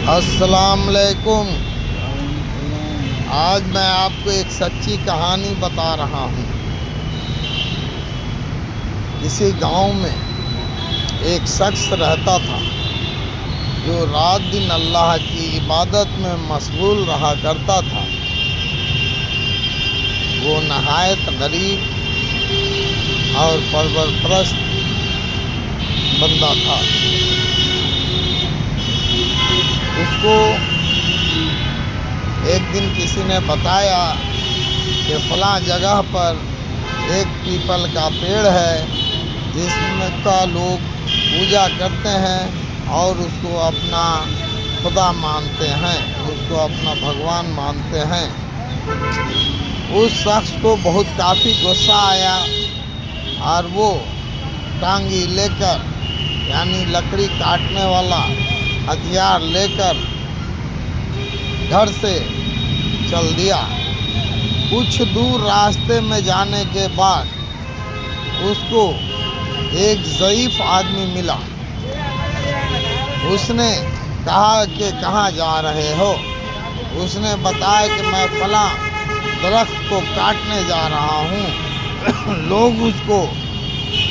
السلام علیکم۔ آج میں آپ کو ایک سچی کہانی بتا رہا ہوں۔ کسی گاؤں میں ایک شخص رہتا تھا جو رات دن اللہ کی عبادت میں مشغول رہا کرتا تھا۔ وہ نہایت غریب اور پرور پرست بندہ تھا۔ اس کو ایک دن کسی نے بتایا کہ فلاں جگہ پر ایک پیپل کا پیڑ ہے جس میں کا لوگ پوجا کرتے ہیں اور اس کو اپنا خدا مانتے ہیں، اس کو اپنا بھگوان مانتے ہیں۔ اس شخص کو بہت کافی غصہ آیا اور وہ ٹانگی لے کر، یعنی لکڑی کاٹنے والا ہتھیار لے کر گھر سے چل دیا۔ کچھ دور راستے میں جانے کے بعد اس کو ایک ضعیف آدمی ملا۔ اس نے کہا کہ کہاں جا رہے ہو؟ اس نے بتایا کہ میں فلاں درخت کو کاٹنے جا رہا ہوں۔ لوگ اس کو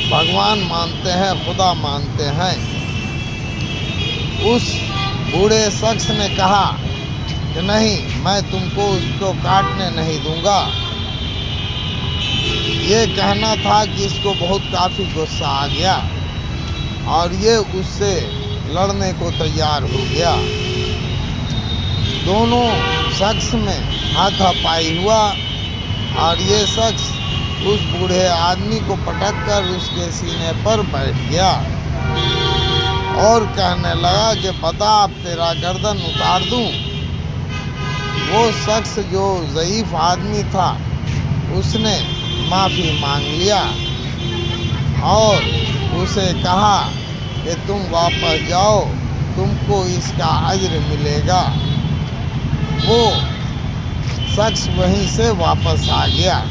بھگوان مانتے ہیں، خدا مانتے ہیں۔ اس بوڑھے شخص نے کہا کہ نہیں، میں تم کو اس کو کاٹنے نہیں دوں گا۔ یہ کہنا تھا کہ اس کو بہت کافی غصہ آ گیا اور یہ اس سے لڑنے کو تیار ہو گیا۔ دونوں شخص میں ہاتھا پائی ہوا اور یہ شخص اس بوڑھے آدمی کو پٹک کر اس کے سینے پر بیٹھ گیا اور کہنے لگا کہ بتا، اب تیرا گردن اتار دوں۔ وہ شخص جو ضعیف آدمی تھا اس نے معافی مانگ لیا اور اسے کہا کہ تم واپس جاؤ، تم کو اس کا اجر ملے گا۔ وہ شخص وہیں سے واپس آ گیا،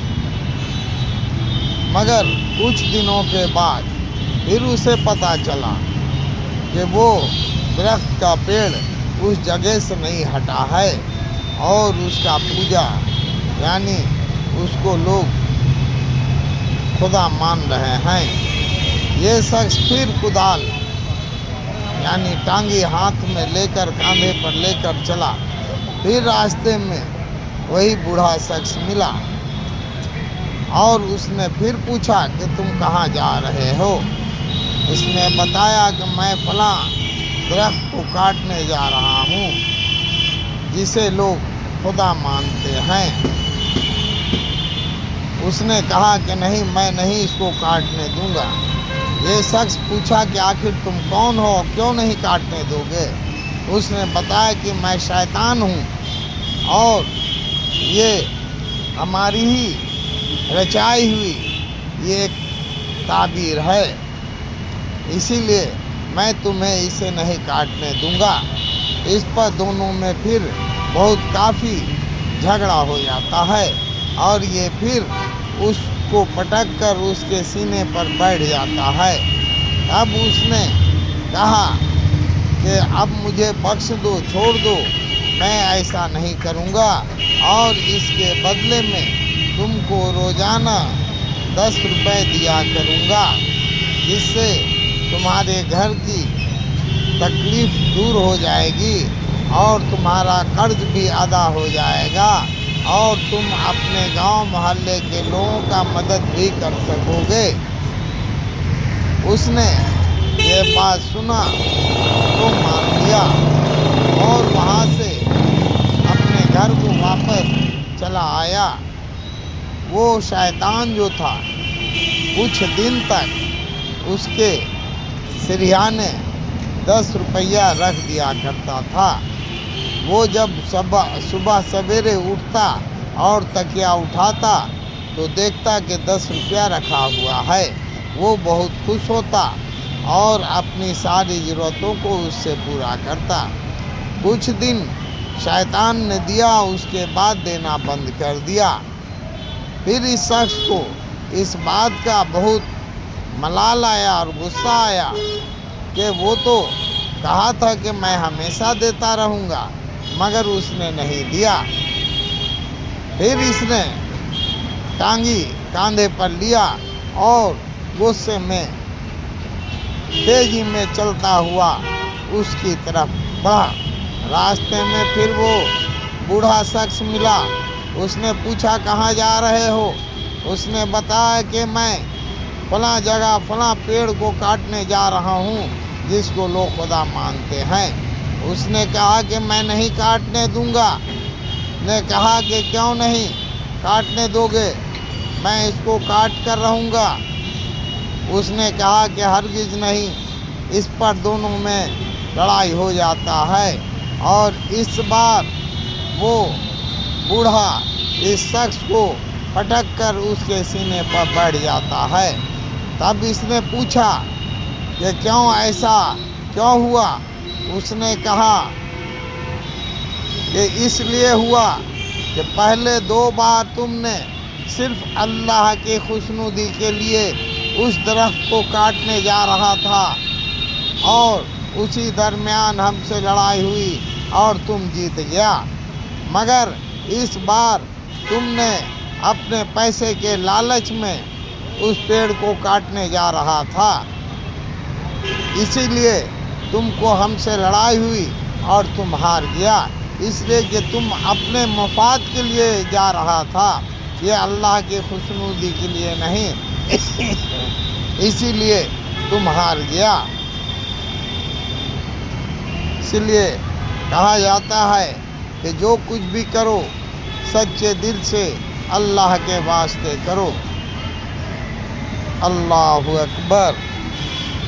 مگر کچھ دنوں کے بعد پھر اسے پتہ چلا کہ وہ درخت کا پیڑ اس جگہ سے نہیں ہٹا ہے اور اس کا پوجا، یعنی اس کو لوگ خدا مان رہے ہیں۔ یہ شخص پھر کدال، یعنی ٹانگی ہاتھ میں لے کر، کاندھے پر لے کر چلا۔ پھر راستے میں وہی بوڑھا شخص ملا اور اس نے پھر پوچھا کہ تم کہاں جا رہے ہو؟ اس نے بتایا کہ میں فلاں درخت کو کاٹنے جا رہا ہوں جسے لوگ خدا مانتے ہیں۔ اس نے کہا کہ نہیں، میں نہیں اس کو کاٹنے دوں گا۔ یہ شخص پوچھا کہ آخر تم کون ہو، کیوں نہیں کاٹنے دو گے؟ اس نے بتایا کہ میں شیطان ہوں اور یہ ہماری ہی رچائی ہوئی یہ ایک تعبیر ہے، اسی لیے میں تمہیں اسے نہیں کاٹنے دوں گا۔ اس پر دونوں میں پھر بہت کافی جھگڑا ہو جاتا ہے اور یہ پھر اس کو پٹک کر اس کے سینے پر بیٹھ جاتا ہے۔ اب اس نے کہا کہ اب مجھے بخش دو، چھوڑ دو، میں ایسا نہیں کروں گا اور اس کے بدلے میں تم کو روزانہ 10 روپے دیا کروں گا، جس سے تمہارے گھر کی تکلیف دور ہو جائے گی اور تمہارا قرض بھی ادا ہو جائے گا اور تم اپنے گاؤں محلے کے لوگوں کا مدد بھی کر سکو گے۔ اس نے یہ بات سنا تو مان لیا اور وہاں سے اپنے گھر کو واپس چلا آیا۔ وہ شیطان جو تھا کچھ دن تک اس کے سرہانے 10 روپیہ رکھ دیا کرتا تھا۔ وہ جب صبح سویرے اٹھتا اور تکیہ اٹھاتا تو دیکھتا کہ 10 روپیہ رکھا ہوا ہے۔ وہ بہت خوش ہوتا اور اپنی ساری ضرورتوں کو اس سے پورا کرتا۔ کچھ دن شیطان نے دیا، اس کے بعد دینا بند کر دیا۔ پھر اس شخص کو اس بات کا بہت ملال آیا اور غصہ آیا کہ وہ تو کہا تھا کہ میں ہمیشہ دیتا رہوں گا، مگر اس نے نہیں دیا۔ پھر اس نے ٹانگی کاندھے پر لیا اور غصے میں تیزی میں چلتا ہوا اس کی طرف بڑھا۔ راستے میں پھر وہ بوڑھا شخص ملا۔ اس نے پوچھا کہاں جا رہے ہو؟ اس نے بتایا کہ میں فلاں جگہ فلاں پیڑ کو کاٹنے جا رہا ہوں جس کو لوگ خدا مانتے ہیں۔ اس نے کہا کہ میں نہیں کاٹنے دوں گا۔ نے کہا کہ کیوں نہیں کاٹنے دو گے؟ میں اس کو کاٹ کر رہوں گا۔ اس نے کہا کہ ہرگز نہیں، اس پر دونوں میں لڑائی ہو جاتا ہے، اور اس بار وہ بوڑھا اس شخص کو پٹک کر اس کے سینے پر بیٹھ جاتا ہے۔ تب اس نے پوچھا کہ کیوں ایسا کیوں ہوا؟ اس نے کہا کہ اس لیے ہوا کہ پہلے 2 بار تم نے صرف اللہ کی خوشنودی کے لیے اس درخت کو کاٹنے جا رہا تھا، اور اسی درمیان ہم سے لڑائی ہوئی اور تم جیت گیا، مگر اس بار تم نے اپنے پیسے کے لالچ میں اس پیڑ کو کاٹنے جا رہا تھا، اسی لیے تم کو ہم سے لڑائی ہوئی اور تم ہار گیا، اس لیے کہ تم اپنے مفاد کے لیے جا رہا تھا، یہ اللہ کی خوشنودی کے لیے نہیں، اسی لیے تم ہار گیا۔ اس لیے کہا جاتا ہے کہ جو کچھ بھی کرو سچے دل سے اللہ کے واسطے کرو۔ اللہ اکبر۔